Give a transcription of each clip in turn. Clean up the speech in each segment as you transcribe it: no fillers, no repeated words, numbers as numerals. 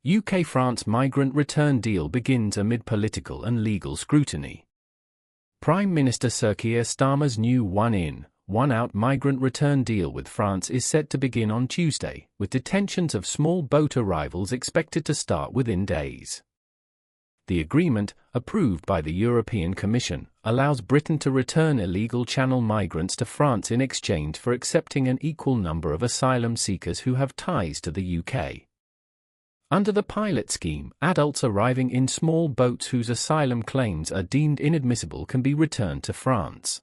UK-France migrant return deal begins amid political and legal scrutiny. Prime Minister Sir Keir Starmer's new one-in, one-out migrant return deal with France is set to begin on Tuesday, with detentions of small boat arrivals expected to start within days. The agreement, approved by the European Commission, allows Britain to return illegal Channel migrants to France in exchange for accepting an equal number of asylum seekers who have ties to the UK. Under the pilot scheme, adults arriving in small boats whose asylum claims are deemed inadmissible can be returned to France.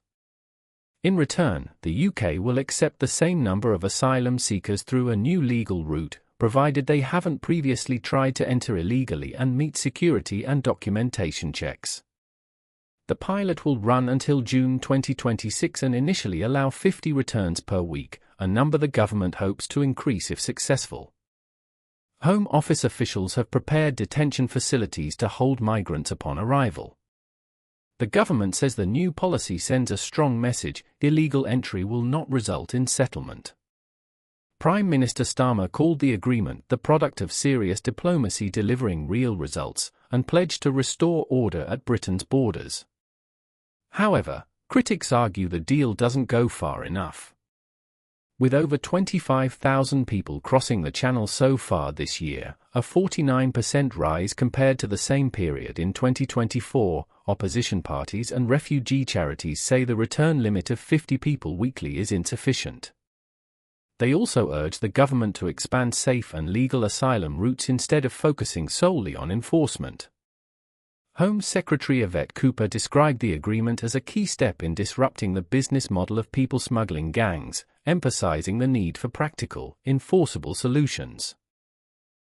In return, the UK will accept the same number of asylum seekers through a new legal route, provided they haven't previously tried to enter illegally and meet security and documentation checks. The pilot will run until June 2026 and initially allow 50 returns per week, a number the government hopes to increase if successful. Home Office officials have prepared detention facilities to hold migrants upon arrival. The government says the new policy sends a strong message: illegal entry will not result in settlement. Prime Minister Starmer called the agreement the product of serious diplomacy delivering real results, and pledged to restore order at Britain's borders. However, critics argue the deal doesn't go far enough. With over 25,000 people crossing the Channel so far this year, a 49% rise compared to the same period in 2024, opposition parties and refugee charities say the return limit of 50 people weekly is insufficient. They also urge the government to expand safe and legal asylum routes instead of focusing solely on enforcement. Home Secretary Yvette Cooper described the agreement as a key step in disrupting the business model of people smuggling gangs, emphasizing the need for practical, enforceable solutions.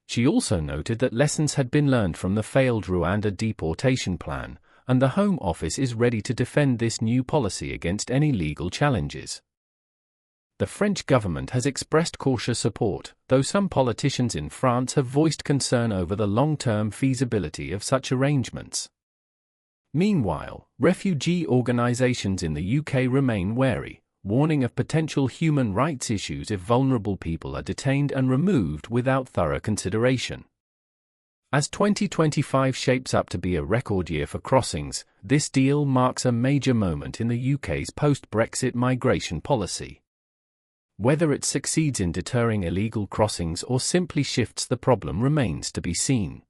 She also noted that lessons had been learned from the failed Rwanda deportation plan, and the Home Office is ready to defend this new policy against any legal challenges. The French government has expressed cautious support, though some politicians in France have voiced concern over the long-term feasibility of such arrangements. Meanwhile, refugee organizations in the UK remain wary, warning of potential human rights issues if vulnerable people are detained and removed without thorough consideration. As 2025 shapes up to be a record year for crossings, this deal marks a major moment in the UK's post-Brexit migration policy. Whether it succeeds in deterring illegal crossings or simply shifts the problem remains to be seen.